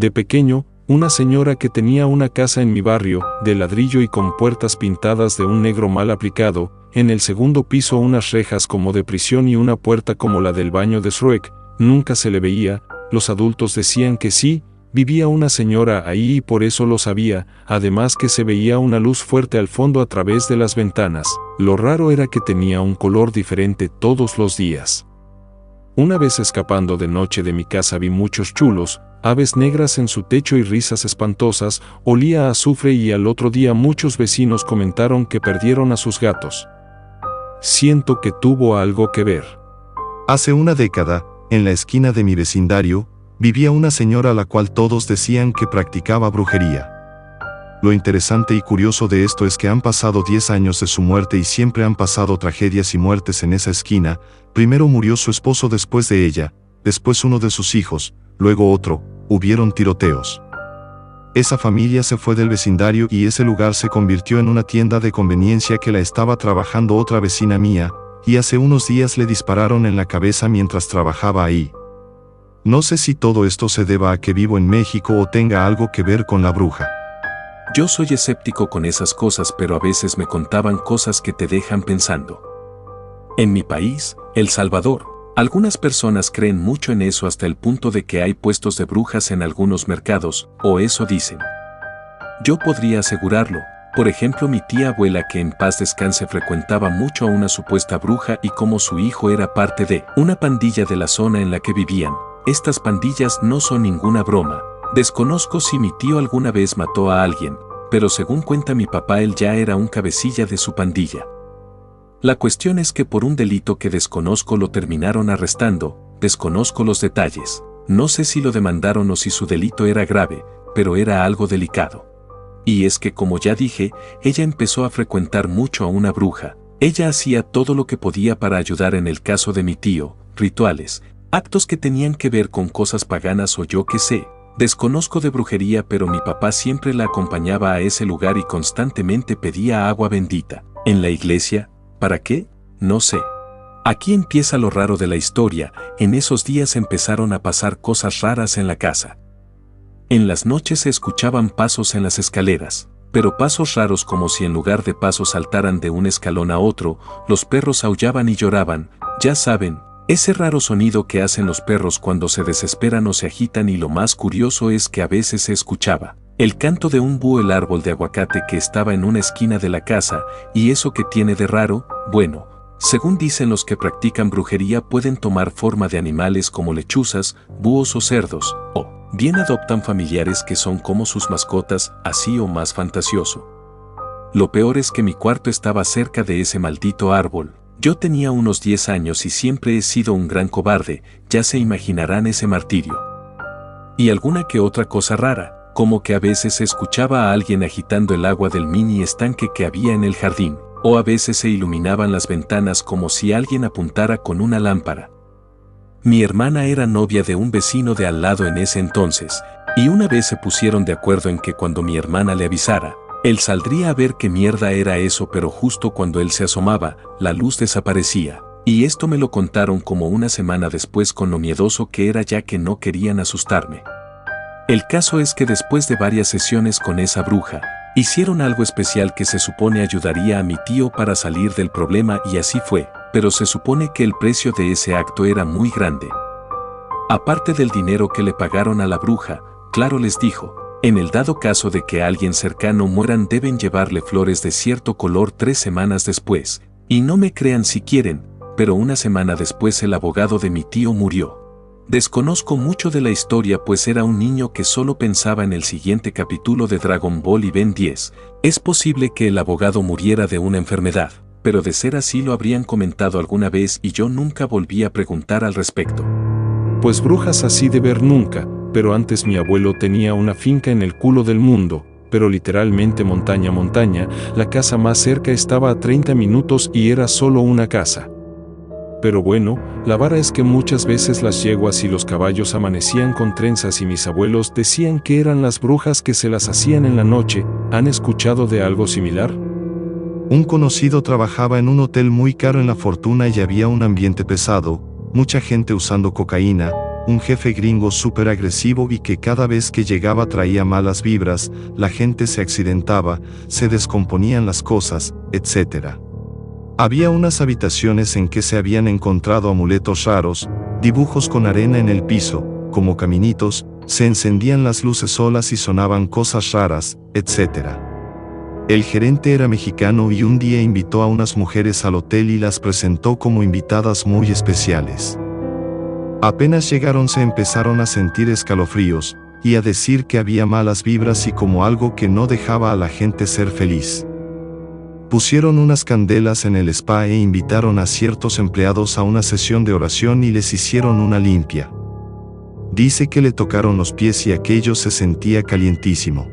De pequeño, una señora que tenía una casa en mi barrio, de ladrillo y con puertas pintadas de un negro mal aplicado, en el segundo piso unas rejas como de prisión y una puerta como la del baño de Shrek, nunca se le veía. Los adultos decían que sí, vivía una señora ahí y por eso lo sabía, además que se veía una luz fuerte al fondo a través de las ventanas. Lo raro era que tenía un color diferente todos los días. Una vez escapando de noche de mi casa vi muchos chulos, aves negras en su techo y risas espantosas, olía a azufre y al otro día muchos vecinos comentaron que perdieron a sus gatos. Siento que tuvo algo que ver. Hace una década, en la esquina de mi vecindario, vivía una señora a la cual todos decían que practicaba brujería. Lo interesante y curioso de esto es que han pasado 10 años de su muerte y siempre han pasado tragedias y muertes en esa esquina. Primero murió su esposo después de ella, después uno de sus hijos, luego otro, hubieron tiroteos. Esa familia se fue del vecindario y ese lugar se convirtió en una tienda de conveniencia que la estaba trabajando otra vecina mía, y hace unos días le dispararon en la cabeza mientras trabajaba ahí. No sé si todo esto se deba a que vivo en México o tenga algo que ver con la bruja. Yo soy escéptico con esas cosas, pero a veces me contaban cosas que te dejan pensando. En mi país, El Salvador, algunas personas creen mucho en eso hasta el punto de que hay puestos de brujas en algunos mercados, o eso dicen. Yo podría asegurarlo. Por ejemplo, mi tía abuela, que en paz descanse, frecuentaba mucho a una supuesta bruja y como su hijo era parte de una pandilla de la zona en la que vivían. Estas pandillas no son ninguna broma. Desconozco si mi tío alguna vez mató a alguien, pero según cuenta mi papá, él ya era un cabecilla de su pandilla. La cuestión es que por un delito que desconozco lo terminaron arrestando, desconozco los detalles. No sé si lo demandaron o si su delito era grave, pero era algo delicado. Y es que, como ya dije, ella empezó a frecuentar mucho a una bruja. Ella hacía todo lo que podía para ayudar en el caso de mi tío, rituales, actos que tenían que ver con cosas paganas o yo qué sé. Desconozco de brujería, pero mi papá siempre la acompañaba a ese lugar y constantemente pedía agua bendita. ¿En la iglesia? ¿Para qué? No sé. Aquí empieza lo raro de la historia. En esos días empezaron a pasar cosas raras en la casa. En las noches se escuchaban pasos en las escaleras, pero pasos raros como si en lugar de pasos saltaran de un escalón a otro. Los perros aullaban y lloraban, ya saben, ese raro sonido que hacen los perros cuando se desesperan o se agitan, y lo más curioso es que a veces se escuchaba el canto de un búho, el árbol de aguacate que estaba en una esquina de la casa. ¿Y eso qué tiene de raro? Bueno, según dicen los que practican brujería, pueden tomar forma de animales como lechuzas, búhos o cerdos, o bien adoptan familiares que son como sus mascotas, así o más fantasioso. Lo peor es que mi cuarto estaba cerca de ese maldito árbol. Yo tenía unos 10 años y siempre he sido un gran cobarde, ya se imaginarán ese martirio. Y alguna que otra cosa rara, como que a veces se escuchaba a alguien agitando el agua del mini estanque que había en el jardín, o a veces se iluminaban las ventanas como si alguien apuntara con una lámpara. Mi hermana era novia de un vecino de al lado en ese entonces, y una vez se pusieron de acuerdo en que cuando mi hermana le avisara, él saldría a ver qué mierda era eso, pero justo cuando él se asomaba, la luz desaparecía. Y esto me lo contaron como una semana después, con lo miedoso que era, ya que no querían asustarme. El caso es que después de varias sesiones con esa bruja, hicieron algo especial que se supone ayudaría a mi tío para salir del problema, y así fue, pero se supone que el precio de ese acto era muy grande. Aparte del dinero que le pagaron a la bruja, claro, les dijo, en el dado caso de que alguien cercano mueran, deben llevarle flores de cierto color 3 semanas después. Y no me crean si quieren, pero una semana después el abogado de mi tío murió. Desconozco mucho de la historia, pues era un niño que solo pensaba en el siguiente capítulo de Dragon Ball y Ben 10. Es posible que el abogado muriera de una enfermedad, pero de ser así lo habrían comentado alguna vez y yo nunca volví a preguntar al respecto. Pues brujas así de ver nunca, pero antes mi abuelo tenía una finca en el culo del mundo, pero literalmente montaña, la casa más cerca estaba a 30 minutos y era solo una casa. Pero bueno, la vara es que muchas veces las yeguas y los caballos amanecían con trenzas y mis abuelos decían que eran las brujas que se las hacían en la noche. ¿Han escuchado de algo similar? Un conocido trabajaba en un hotel muy caro en La Fortuna y había un ambiente pesado, mucha gente usando cocaína, un jefe gringo súper agresivo y que cada vez que llegaba traía malas vibras, la gente se accidentaba, se descomponían las cosas, etc. Había unas habitaciones en que se habían encontrado amuletos raros, dibujos con arena en el piso, como caminitos, se encendían las luces solas y sonaban cosas raras, etc. El gerente era mexicano y un día invitó a unas mujeres al hotel y las presentó como invitadas muy especiales. Apenas llegaron se empezaron a sentir escalofríos, y a decir que había malas vibras y como algo que no dejaba a la gente ser feliz. Pusieron unas candelas en el spa e invitaron a ciertos empleados a una sesión de oración y les hicieron una limpia. Dice que le tocaron los pies y aquello se sentía calientísimo.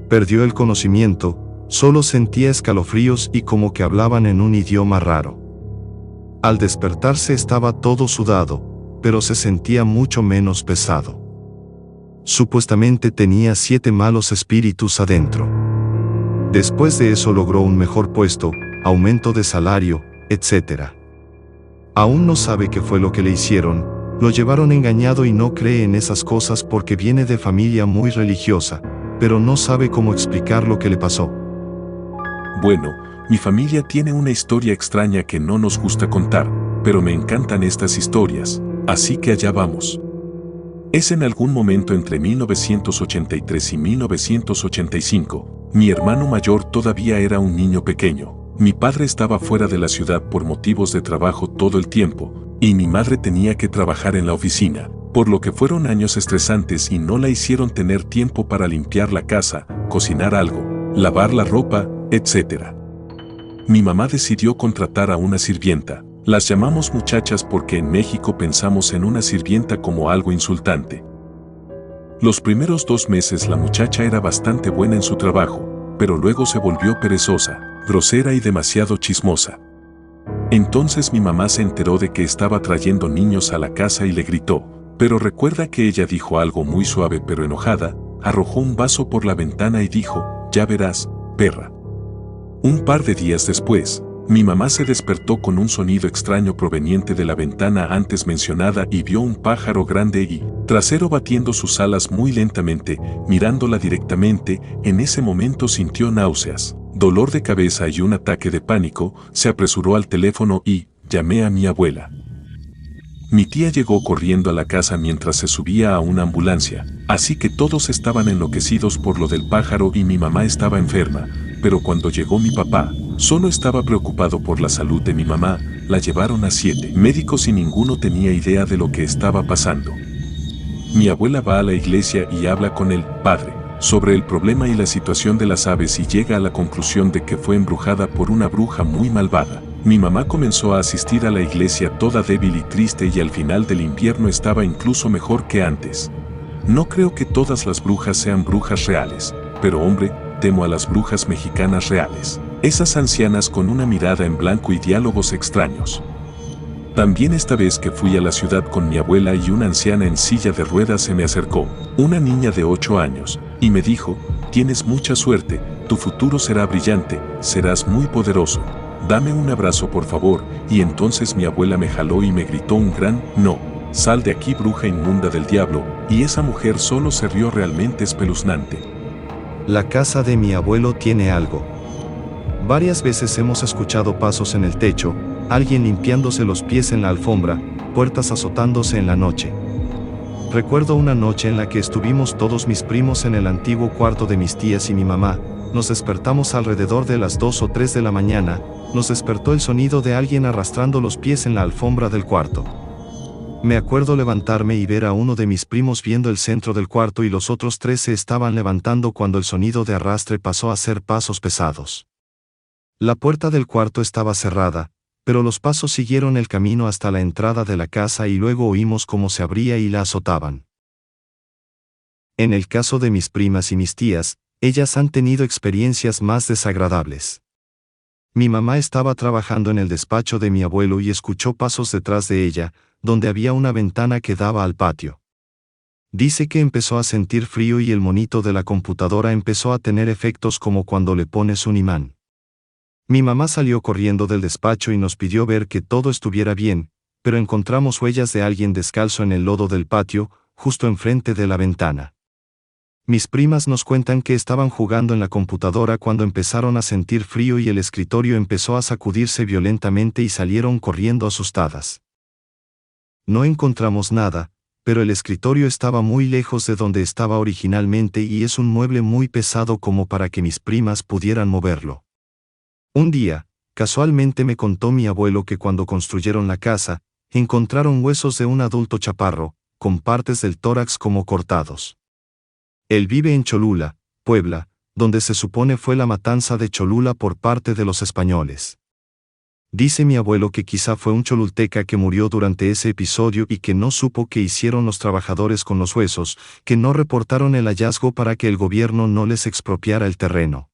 Perdió el conocimiento, solo sentía escalofríos y como que hablaban en un idioma raro. Al despertarse estaba todo sudado, pero se sentía mucho menos pesado. Supuestamente tenía 7 malos espíritus adentro. Después de eso logró un mejor puesto, aumento de salario, etc. Aún no sabe qué fue lo que le hicieron, lo llevaron engañado y no cree en esas cosas porque viene de familia muy religiosa, pero no sabe cómo explicar lo que le pasó. Bueno, mi familia tiene una historia extraña que no nos gusta contar, pero me encantan estas historias, así que allá vamos. Es en algún momento entre 1983 y 1985, mi hermano mayor todavía era un niño pequeño. Mi padre estaba fuera de la ciudad por motivos de trabajo todo el tiempo, y mi madre tenía que trabajar en la oficina, por lo que fueron años estresantes y no la hicieron tener tiempo para limpiar la casa, cocinar algo, lavar la ropa, etc. Mi mamá decidió contratar a una sirvienta. Las llamamos muchachas porque en México pensamos en una sirvienta como algo insultante. Los primeros 2 meses la muchacha era bastante buena en su trabajo, pero luego se volvió perezosa, grosera y demasiado chismosa. Entonces mi mamá se enteró de que estaba trayendo niños a la casa y le gritó, pero recuerda que ella dijo algo muy suave pero enojada, arrojó un vaso por la ventana y dijo, ya verás, perra. Un par de días después, mi mamá se despertó con un sonido extraño proveniente de la ventana antes mencionada y vio un pájaro grande y trasero batiendo sus alas muy lentamente, mirándola directamente. En ese momento sintió náuseas, dolor de cabeza y un ataque de pánico. Se apresuró al teléfono y llamé a mi abuela. Mi tía llegó corriendo a la casa mientras se subía a una ambulancia, así que todos estaban enloquecidos por lo del pájaro y mi mamá estaba enferma, pero cuando llegó mi papá, solo estaba preocupado por la salud de mi mamá. La llevaron a 7 médicos y ninguno tenía idea de lo que estaba pasando. Mi abuela va a la iglesia y habla con el padre sobre el problema y la situación de las aves y llega a la conclusión de que fue embrujada por una bruja muy malvada. Mi mamá comenzó a asistir a la iglesia toda débil y triste y al final del invierno estaba incluso mejor que antes. No creo que todas las brujas sean brujas reales, pero hombre, temo a las brujas mexicanas reales. Esas ancianas con una mirada en blanco y diálogos extraños. También esta vez que fui a la ciudad con mi abuela y una anciana en silla de ruedas se me acercó, una niña de 8 años, y me dijo, tienes mucha suerte, tu futuro será brillante, serás muy poderoso. Dame un abrazo por favor, y entonces mi abuela me jaló y me gritó un gran no, sal de aquí bruja inmunda del diablo, y esa mujer solo se rió realmente espeluznante. La casa de mi abuelo tiene algo. Varias veces hemos escuchado pasos en el techo, alguien limpiándose los pies en la alfombra, puertas azotándose en la noche. Recuerdo una noche en la que estuvimos todos mis primos en el antiguo cuarto de mis tías y mi mamá, nos despertamos alrededor de las 2 o 3 de la mañana, nos despertó el sonido de alguien arrastrando los pies en la alfombra del cuarto. Me acuerdo levantarme y ver a uno de mis primos viendo el centro del cuarto y los otros 3 se estaban levantando cuando el sonido de arrastre pasó a ser pasos pesados. La puerta del cuarto estaba cerrada, pero los pasos siguieron el camino hasta la entrada de la casa y luego oímos cómo se abría y la azotaban. En el caso de mis primas y mis tías, ellas han tenido experiencias más desagradables. Mi mamá estaba trabajando en el despacho de mi abuelo y escuchó pasos detrás de ella, donde había una ventana que daba al patio. Dice que empezó a sentir frío y el monito de la computadora empezó a tener efectos como cuando le pones un imán. Mi mamá salió corriendo del despacho y nos pidió ver que todo estuviera bien, pero encontramos huellas de alguien descalzo en el lodo del patio, justo enfrente de la ventana. Mis primas nos cuentan que estaban jugando en la computadora cuando empezaron a sentir frío y el escritorio empezó a sacudirse violentamente y salieron corriendo asustadas. No encontramos nada, pero el escritorio estaba muy lejos de donde estaba originalmente y es un mueble muy pesado como para que mis primas pudieran moverlo. Un día, casualmente me contó mi abuelo que cuando construyeron la casa, encontraron huesos de un adulto chaparro, con partes del tórax como cortados. Él vive en Cholula, Puebla, donde se supone fue la matanza de Cholula por parte de los españoles. Dice mi abuelo que quizá fue un cholulteca que murió durante ese episodio y que no supo qué hicieron los trabajadores con los huesos, que no reportaron el hallazgo para que el gobierno no les expropiara el terreno.